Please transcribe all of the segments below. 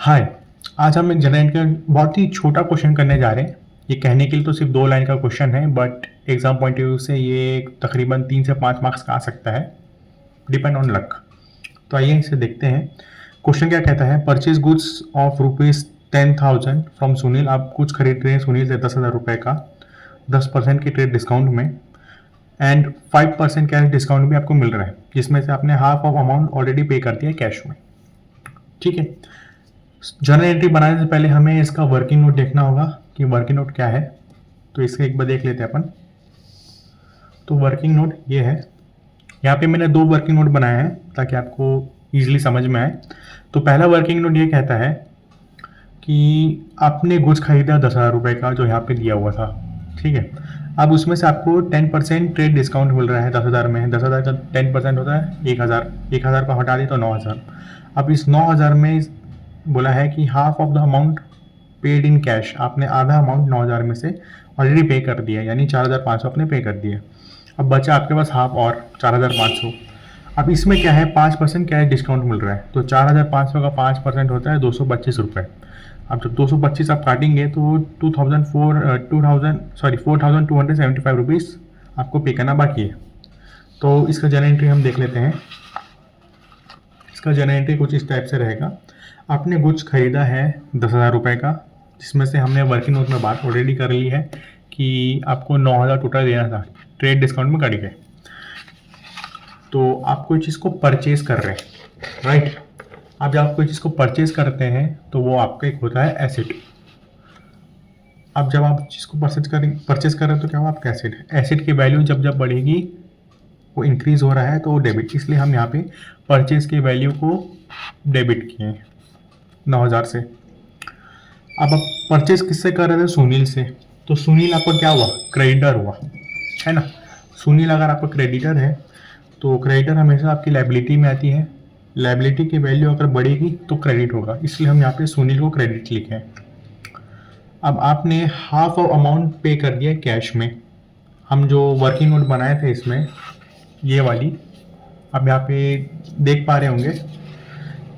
हाय। आज हम एक जनरल का बहुत ही छोटा क्वेश्चन करने जा रहे हैं। ये कहने के लिए तो सिर्फ 2 लाइन का क्वेश्चन है, but exam point of view से ये तकरीबन 3 से 5 मार्क्स का आ सकता है, डिपेंड ऑन लक। तो आइए इसे देखते हैं। क्वेश्चन क्या कहता है, purchase goods of ₹10,000 from Sunil. आप कुछ खरीद रहे हैं सुनील से 10,000 रुपये का, 10% की ट्रेड डिस्काउंट में, एंड 5% कैश डिस्काउंट भी आपको मिल रहा है, जिसमें से आपने हाफ ऑफ अमाउंट ऑलरेडी पे कर दिया कैश में। ठीक है। जर्नल एंट्री बनाने से पहले हमें इसका वर्किंग नोट देखना होगा कि वर्किंग नोट क्या है। तो इसका एक बार देख लेते हैं अपन। तो वर्किंग नोट ये है। यहाँ पे मैंने 2 वर्किंग नोट बनाए हैं ताकि आपको ईजिली समझ में आए। तो पहला वर्किंग नोट ये कहता है कि आपने गुड्स खरीदा 10,000 रुपये का, जो यहाँ पे दिया हुआ था। ठीक है। अब उसमें से आपको 10% ट्रेड डिस्काउंट मिल रहा है 10,000 में। 10,000 का 10% होता है 1,000। 1,000 को हटा दिए तो 9,000। अब इस 9,000 में बोला है कि half of the amount paid in cash. आपने आधा अमाउंट 9,000 में से ऑलरेडी पे कर दिया, यानी 4,500 आपने पे कर दिया। अब बचा आपके पास हाफ और 4,500। अब इसमें क्या है, 5% कैश डिस्काउंट मिल रहा है। तो 4,500 का 5% होता है 225 रुपये। अब जब 225 आप काटेंगे तो 4,275 रुपीज़ आपको पे करना बाकी है। तो इसका जर्नल एंट्री हम देख लेते हैं। इसका जर्नल एंट्री कुछ इस टाइप से रहेगा। आपने गुड्स खरीदा है 10,000 रुपये का, जिसमें से हमने वर्किंग नोट में बात ऑलरेडी कर ली है कि आपको 9,000 टोटल देना था, ट्रेड डिस्काउंट में कट गए। तो आप कोई चीज़ को परचेज कर रहे हैं, राइट। अब जब आप कोई चीज़ को परचेज करते हैं तो वो आपका एक होता है एसेट। अब जब आप चीज़ को परचेज कर रहे हैं तो क्या हुआ, आपका एसेट है। एसेट की वैल्यू जब जब बढ़ेगी, वो इंक्रीज हो रहा है तो वो डेबिट, इसलिए हम यहाँ पे परचेज की वैल्यू को डेबिट किए 9,000 से। अब आप परचेज किससे कर रहे थे, सुनील से। तो सुनील आपका क्या हुआ, क्रेडिटर हुआ, है ना। सुनील अगर आपका क्रेडिटर है तो क्रेडिटर हमेशा आपकी लायबिलिटी में आती है। लायबिलिटी की वैल्यू अगर बढ़ेगी तो क्रेडिट होगा, इसलिए हम यहाँ पे सुनील को क्रेडिट लिखे हैं। अब आपने हाफ ऑफ अमाउंट पे कर दिया कैश में। हम जो वर्किंग नोट बनाए थे इसमें, ये वाली, अब यहाँ पे देख पा रहे होंगे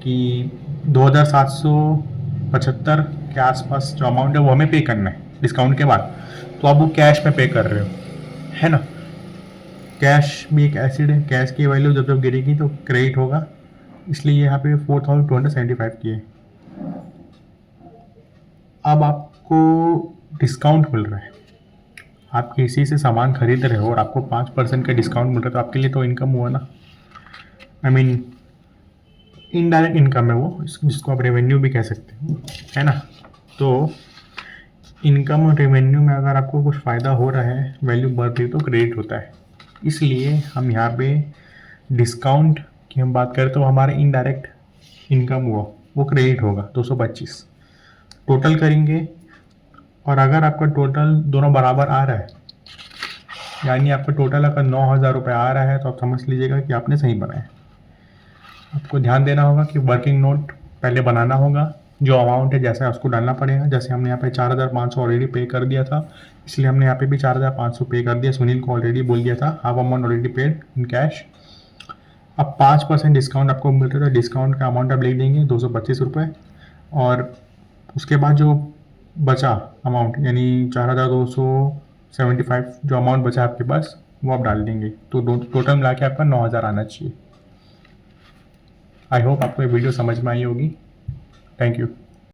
कि 2,775 के आसपास जो अमाउंट है वो हमें पे करना है डिस्काउंट के बाद। तो आप वो कैश में पे कर रहे हो, है ना। कैश भी एक एसिड है, कैश की वैल्यू जब जब गिरेगी तो क्रेडिट होगा, इसलिए यहाँ पे 4,275 की है। अब आपको डिस्काउंट मिल रहा है, आप किसी से सामान खरीद रहे हो और आपको 5% का डिस्काउंट मिल रहा है, तो आपके लिए तो इनकम हुआ ना। आई मीन इनडायरेक्ट इनकम है वो, जिसको आप रेवेन्यू भी कह सकते हो, है ना। तो इनकम और रेवेन्यू में अगर आपको कुछ फ़ायदा हो रहा है, वैल्यू बढ़ रही है, तो क्रेडिट होता है। इसलिए हम यहाँ पे डिस्काउंट की हम बात करें तो हमारा इनडायरेक्ट इनकम हुआ, वो क्रेडिट होगा 225। टोटल करेंगे और अगर आपका टोटल दोनों बराबर आ रहा है, यानी आपका टोटल अगर 9,000 रुपये आ रहा है, तो आप समझ लीजिएगा कि आपने सही बनाया। आपको ध्यान देना होगा कि वर्किंग नोट पहले बनाना होगा, जो अमाउंट है जैसा है उसको डालना पड़ेगा। जैसे हमने यहाँ पे 4,500 ऑलरेडी पे कर दिया था, इसलिए हमने यहाँ पे भी 4,500 पे कर दिया। सुनील को ऑलरेडी बोल दिया था, half amount already paid in cash. अब 5% डिस्काउंट आपको मिल रहा है, डिस्काउंट का अमाउंट आप लिख देंगे 225 रुपये, और उसके बाद जो बचा अमाउंट, यानी 4,275 जो अमाउंट बचा आपके पास, वो आप डाल देंगे। तो टोटल मिला के आपका 9,000 आना चाहिए। आई होप आपको ये वीडियो समझ में आई होगी। Thank you.